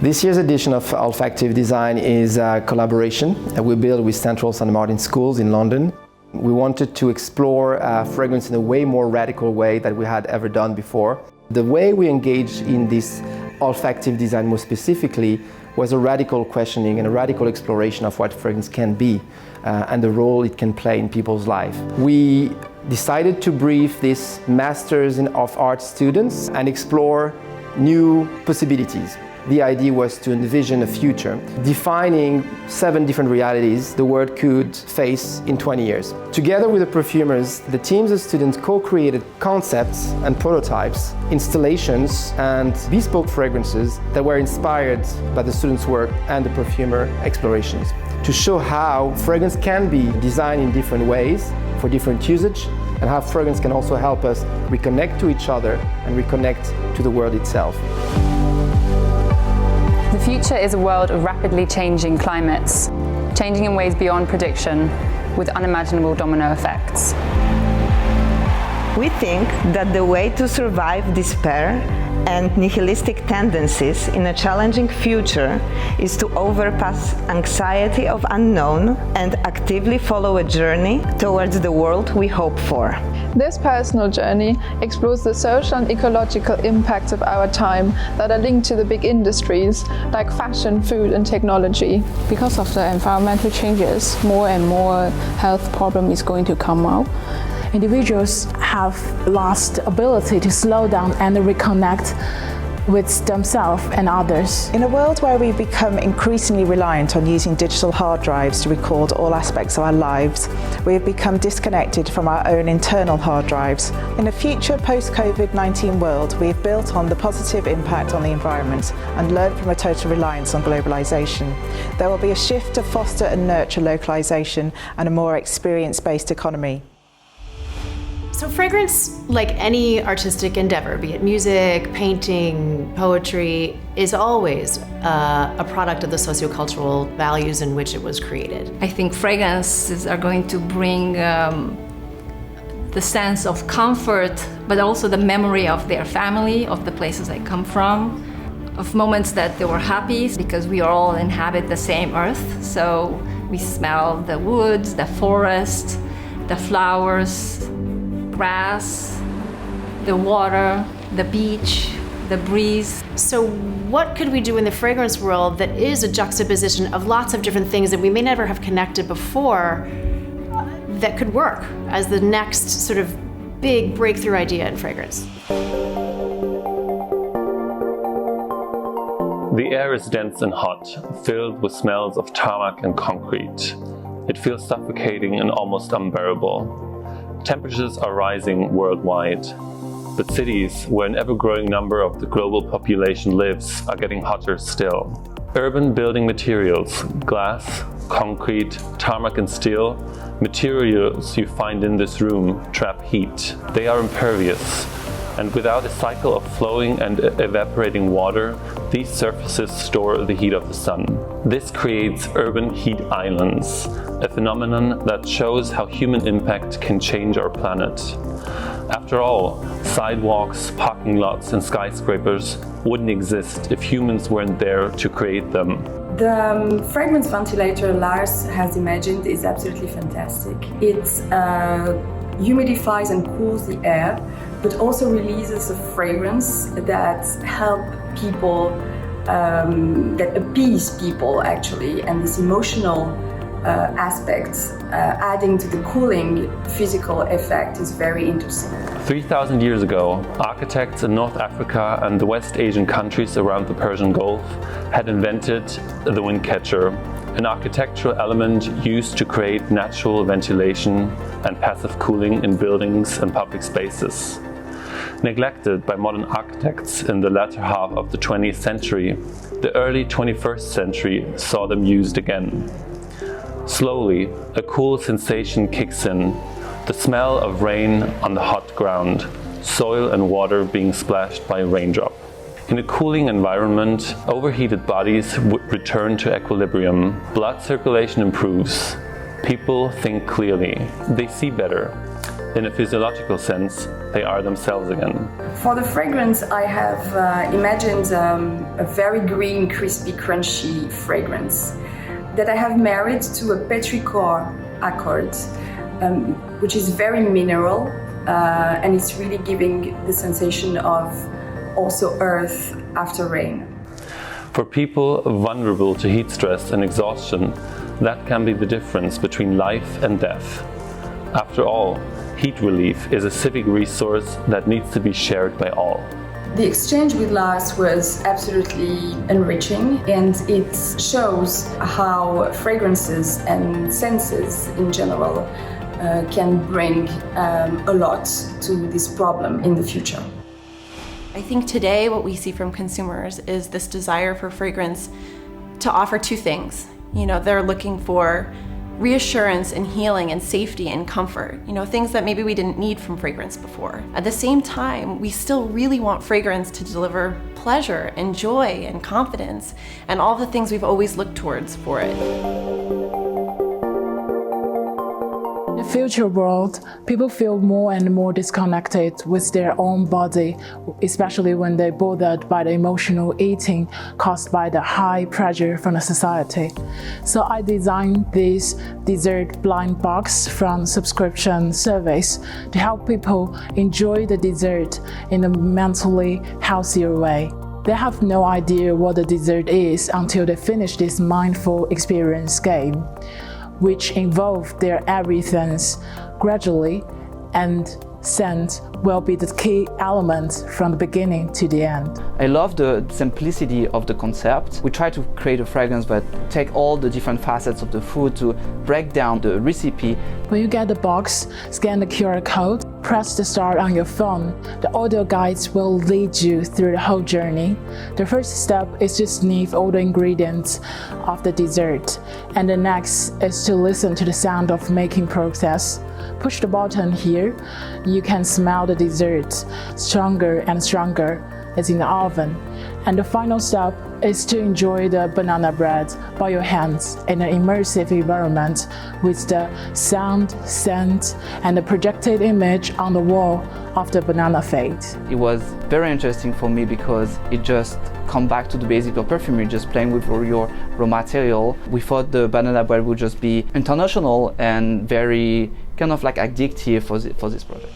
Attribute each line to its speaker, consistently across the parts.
Speaker 1: This year's edition of Olfactive Design is a collaboration that we built with Central St. Martin Schools in London. We wanted to explore fragrance in a way more radical way than we had ever done before. The way we engaged in this olfactive design more specifically was a radical questioning and a radical exploration of what fragrance can be and the role it can play in people's life. We decided to brief these Masters of Arts students and explore new possibilities. The idea was to envision a future, defining 7 different realities the world could face in 20 years. Together with the perfumers, the teams of students co-created concepts and prototypes, installations and bespoke fragrances that were inspired by the students' work and the perfumer explorations, to show how fragrance can be designed in different ways for different usage, and how fragrance can also help us reconnect to each other and reconnect to the world itself.
Speaker 2: The future is a world of rapidly changing climates, changing in ways beyond prediction, with unimaginable domino effects.
Speaker 3: We think that the way to survive despair and nihilistic tendencies in a challenging future is to overpass anxiety of unknown and actively follow a journey towards the world we hope for.
Speaker 4: This personal journey explores the social and ecological impacts of our time that are linked to the big industries like fashion, food and technology.
Speaker 5: Because of the environmental changes, more and more health problem is going to come out. Individuals have lost the ability to slow down and reconnect with themselves and others.
Speaker 6: In a world where we've become increasingly reliant on using digital hard drives to record all aspects of our lives, we have become disconnected from our own internal hard drives. In a future post-COVID-19 world, we have built on the positive impact on the environment and learned from a total reliance on globalization. There will be a shift to foster and nurture localization and a more experience-based economy.
Speaker 7: So fragrance, like any artistic endeavor, be it music, painting, poetry, is always a product of the sociocultural values in which it was created.
Speaker 8: I think fragrances are going to bring the sense of comfort, but also the memory of their family, of the places they come from, of moments that they were happy, because we all inhabit the same earth. So we smell the woods, the forest, the flowers, grass, the water, the beach, the breeze.
Speaker 7: So what could we do in the fragrance world that is a juxtaposition of lots of different things that we may never have connected before that could work as the next sort of big breakthrough idea in fragrance?
Speaker 9: The air is dense and hot, filled with smells of tarmac and concrete. It feels suffocating and almost unbearable. Temperatures are rising worldwide, but cities where an ever-growing number of the global population lives are getting hotter still. Urban building materials, glass, concrete, tarmac and steel, materials you find in this room trap heat. They are impervious, and without a cycle of flowing and evaporating water, these surfaces store the heat of the sun. This creates urban heat islands, a phenomenon that shows how human impact can change our planet. After all, sidewalks, parking lots and skyscrapers wouldn't exist if humans weren't there to create them.
Speaker 10: The fragrance ventilator Lars has imagined is absolutely fantastic. It humidifies and cools the air, but also releases a fragrance that help people, that appease people actually, and this emotional aspect, adding to the cooling physical effect, is very interesting.
Speaker 9: 3,000 years ago, architects in North Africa and the West Asian countries around the Persian Gulf had invented the wind catcher, an architectural element used to create natural ventilation and passive cooling in buildings and public spaces. Neglected by modern architects in the latter half of the 20th century, the early 21st century saw them used again. Slowly, a cool sensation kicks in, the smell of rain on the hot ground, soil and water being splashed by a raindrop. In a cooling environment, overheated bodies return to equilibrium. Blood circulation improves. People think clearly. They see better. In a physiological sense, they are themselves again.
Speaker 10: For the fragrance, I have imagined a very green, crispy, crunchy fragrance that I have married to a petrichor accord, which is very mineral, and it's really giving the sensation of also earth after rain.
Speaker 9: For people vulnerable to heat stress and exhaustion, that can be the difference between life and death. After all, heat relief is a civic resource that needs to be shared by all.
Speaker 10: The exchange with Lars was absolutely enriching, and it shows how fragrances and senses in general can bring a lot to this problem in the future.
Speaker 11: I think today what we see from consumers is this desire for fragrance to offer two things. You know, they're looking for reassurance and healing and safety and comfort, you know, things that maybe we didn't need from fragrance before. At the same time, we still really want fragrance to deliver pleasure and joy and confidence and all the things we've always looked towards for it.
Speaker 5: In the future world, people feel more and more disconnected with their own body, especially when they're bothered by the emotional eating caused by the high pressure from the society. So I designed this dessert blind box from subscription service to help people enjoy the dessert in a mentally healthier way. They have no idea what the dessert is until they finish this mindful experience game, which involve their everythings gradually, and scent will be the key element from the beginning to the end.
Speaker 12: I love the simplicity of the concept. We try to create a fragrance that take all the different facets of the food to break down the recipe.
Speaker 5: When you get the box, scan the QR code, press the start on your phone. The audio guides will lead you through the whole journey. The first step is to sniff all the ingredients of the dessert, and the next is to listen to the sound of making process. Push the button here, you can smell the dessert stronger and stronger as in the oven. And the final step is to enjoy the banana bread by your hands in an immersive environment with the sound, scent, and the projected image on the wall of the banana fade.
Speaker 12: It was very interesting for me because it just come back to the basic of perfumery, just playing with your raw material. We thought the banana bread would just be international and very kind of like addictive for this project.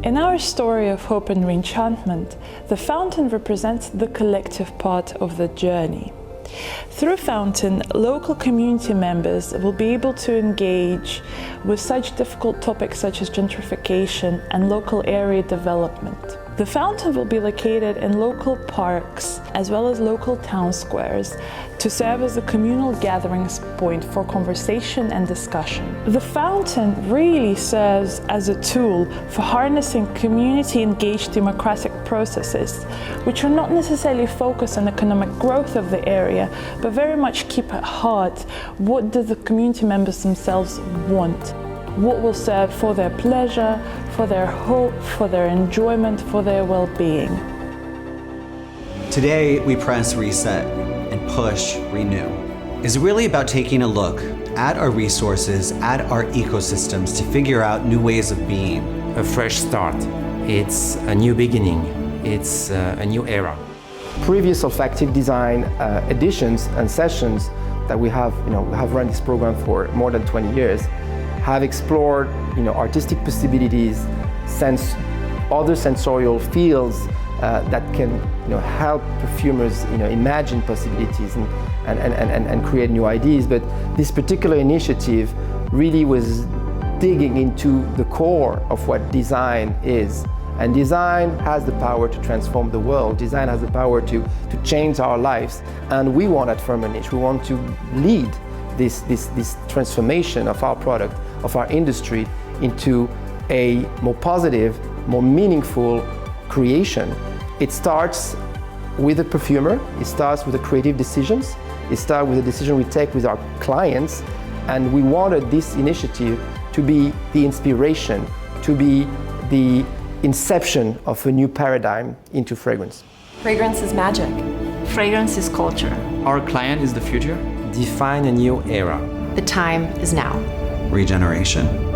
Speaker 13: In our story of hope and reenchantment, the fountain represents the collective part of the journey. Through Fountain, local community members will be able to engage with such difficult topics such as gentrification and local area development. The fountain will be located in local parks as well as local town squares to serve as a communal gathering point for conversation and discussion. The fountain really serves as a tool for harnessing community-engaged democratic processes, which are not necessarily focused on economic growth of the area, but very much keep at heart what do the community members themselves want. What will serve for their pleasure, for their hope, for their enjoyment, for their well-being.
Speaker 14: Today, we press reset and push renew. It's really about taking a look at our resources, at our ecosystems to figure out new ways of being.
Speaker 15: A fresh start. It's a new beginning. It's a new era.
Speaker 1: Previous olfactive design editions and sessions that we have run this program for more than 20 years, have explored artistic possibilities, other sensorial fields that can help perfumers imagine possibilities and create new ideas. But this particular initiative really was digging into the core of what design is. And design has the power to transform the world. Design has the power to change our lives. And we want at Firmenich, we want to lead this transformation of our product, of our industry, into a more positive, more meaningful creation. It starts with the perfumer, it starts with the creative decisions, it starts with the decision we take with our clients, and we wanted this initiative to be the inspiration, to be the inception of a new paradigm into fragrance.
Speaker 11: Fragrance is magic.
Speaker 8: Fragrance is culture.
Speaker 15: Our client is the future. Define a new era.
Speaker 7: The time is now.
Speaker 14: regeneration.